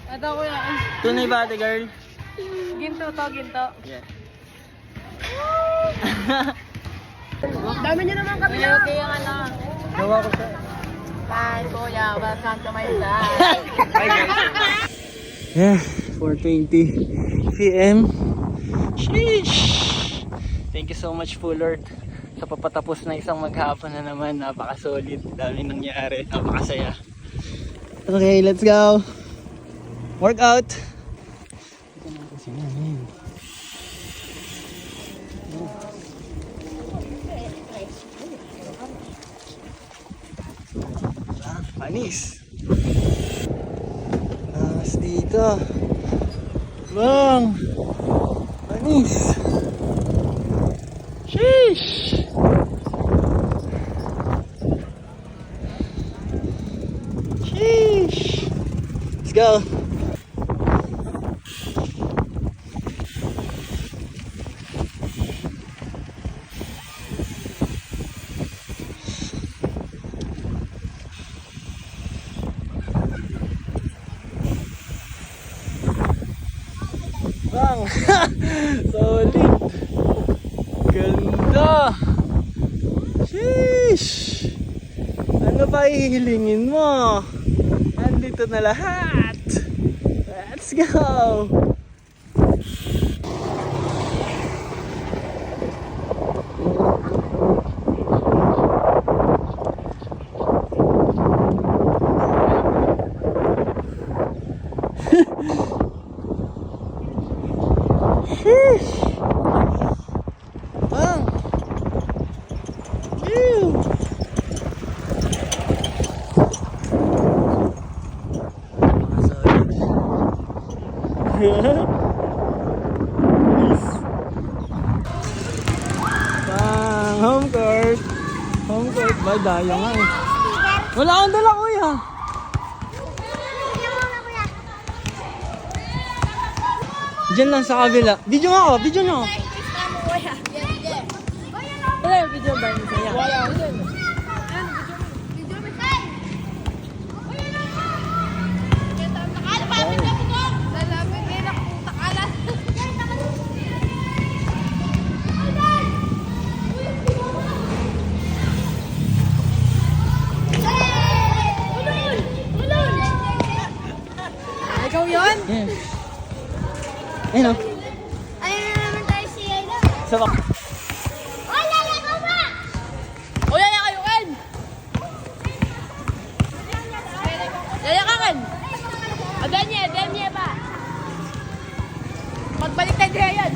Ito ko yan. Tunay ba ate girl? Ginto to, ginto. Yeah. Dami niyo naman kami. Okay yung ano. Gawa ko siya. Hi kuya, welcome to my side. Yeah, 4:20 PM. Sheesh! Thank you so much po Lord sa papatapos na isang maghapon na naman. Napaka-solid. Dami nangyari. Napakasaya. Okay, let's go. Workout. Ito na kasi namin. Panis. Mas dito. Bang. Panis. Sheesh. Sheesh. Let's go. Bang! Solid! Ganda! Sheesh! Ano pa ihilingin mo? Nandito na lahat! Let's go! Sheesh! Bang! Ew! Nice! Bang! Home court! Home court ba? Daya nga eh. Wala akong dala kuya! Diyan lang sa kabila. Video nga ako, video nyo. Wala yung video ba yung saya? Wala. Ikaw yun? Yes. Ayun o. Ayun na naman tayo si Ayla. Sabak. Oh, Lala ko ba? O, yaya kayo kan! Yaya ka kan! Adanya ba? Pagbalik tayo diya yan.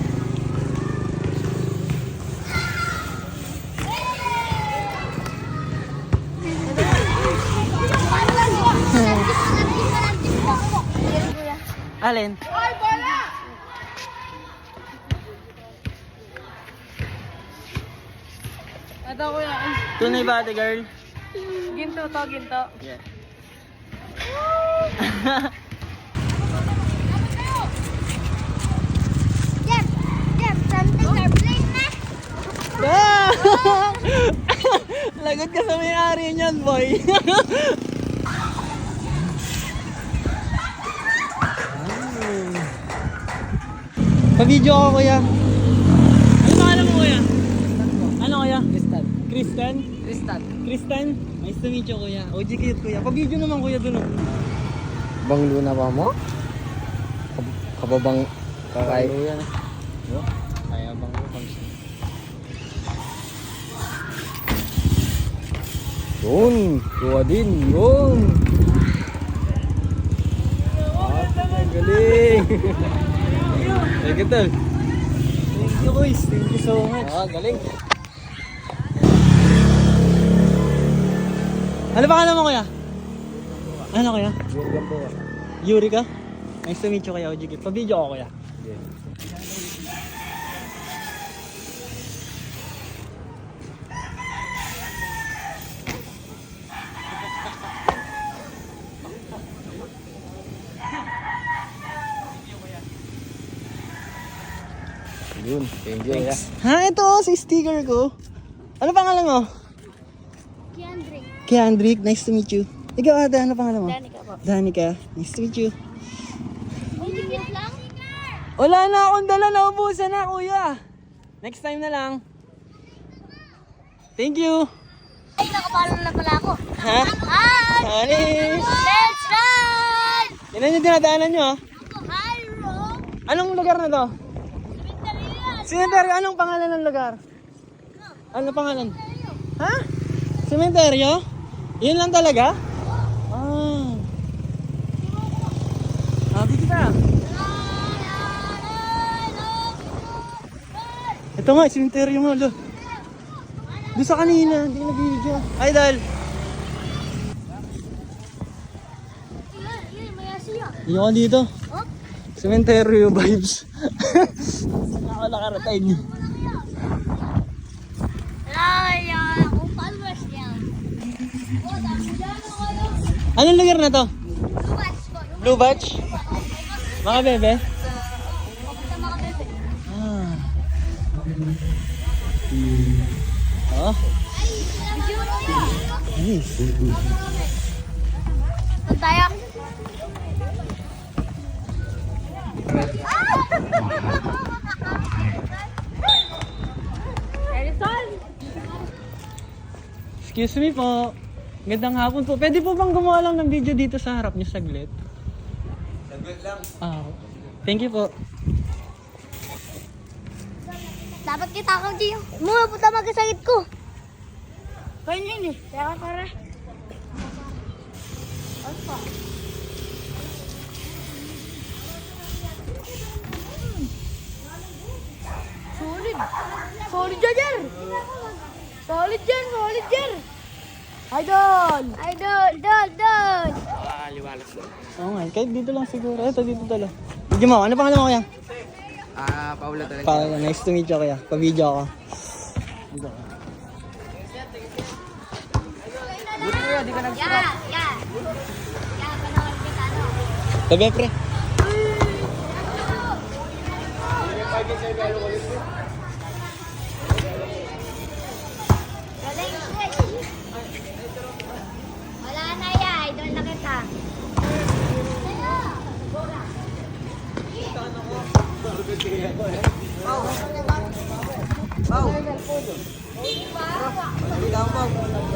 Alin? Ay, bola! Ito ko yan. Tunay ba ate girl? Ginto to, ginto. Yeah. Jeff, something are playing na. Lagot ka sa may-ari niyan, boy. Pa-video ako, kuya. Ano pangalan mo, kuya? Ano, kuya? Tristan. Kristen? Tristan. Kristen? Nice to meet you, kuya. OG cute, kuya. Pa-video naman, kuya, dun. Bang Luna ba mo? Kababang kakay. Kuya na. Kaya bang bang. Yun, kuha din, yun. Galing! Thank you, tol. Thank you, boys. Thank you so much. Galing. Ano pangalan mo, kuya? Ano, kuya? Yun po. Yuri ka? Nice to meet you, kuya. OG. Pa-video ako, kuya. Yun, thank you. Thanks. Ha, ito oh, sa sticker ko. Ano pangalan mo? Kiandre. Kiandrick, nice to meet you. Ikaw ate, ano pangalan mo? Danica po. Danica. Nice to meet you. May dikit lang. Wala na akong dala, naubusan na kuya. Next time na lang. Thank you. Ay, nakapalo na pala ako. Ha? Hi! Anis! Let's run! Yan ang yung dinadaanan nyo ah. Hi, Ro! Anong lugar na to? Cementerio! Cementerio, anong pangalan ng lugar? Ano pangalan? Ha? Cementerio? Yun lang talaga? Ah. Happy kita. Ito nga, cementerio mo. Lo. Doon sa kanina, hindi ko nag-video. Idol! Hindi ako dito. Cementerio vibes. Saan ako nakarating? Kung followers niya. Anong lugar na to? Luwas ko. Blue Batch? Mga bebe? Pupunta mga bebe. Ah. Oh, Video mo yan. nice. Saan tayo? Excuse me po. Gandang hapon po. Pwede po bang gumawa lang ng video dito sa harap niyo saglit? Saglit lang. Ah, thank you po. Dapat kita kang Gio. Mga puta magkasakit ko. Kaya yun eh. Kaya para. Solid. Solid dyan. Solid dyan. Solid dyan. Idol. Idol. Idol. Oo nga, kahit dito lang siguro. Ito, dito tala. Video mo, ano pangalan mo kaya? Paula talaga. Paula, nice to meet you kaya. Pa-video ako. Dito ka. Yeah. Yeah. Panawal kita ano. Tabi, pre. Galing, Chris. Wala na ya, idol na kita.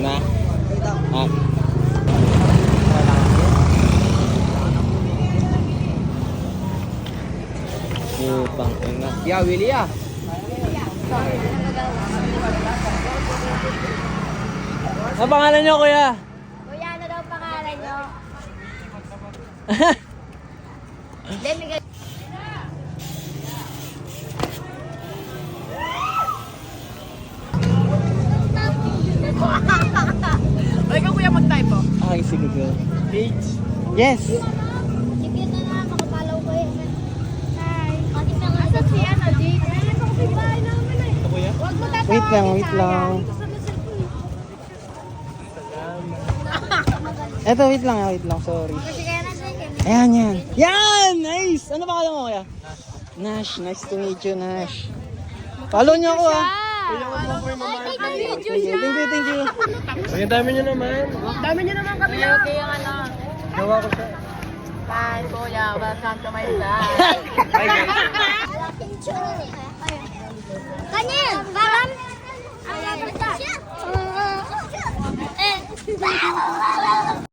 Na? Ah. Putang ina. Ya, Willy ya. Ano pangalan niyo kuya? Kuya, ano daw pangalan nyo? Demi Ay, ikaw kuya mag-type po. Okay, sige go. Yes. Sige na na, makapalaw ko eh. Hi. Bakit na nga si ano, Jade? Ay, ito kasi bahay namin eh. Ito kuya? Huwag mo tatawagin Wait lang, wait lang. Eto, wait lang, sorry. Kasi kaya na siya. Ayan, yan. Yan! Nice! Ano pangalan mo kuya? Nash, nice to meet you, Nash. Follow niyo ako ah. Video Thank you, thank you. Ang dami niyo naman. Dami niyo naman kami. Okay, yung ano. Gawa ko siya. Hi, kuya. Welcome to my vlog. Kanyan, parang... Eh.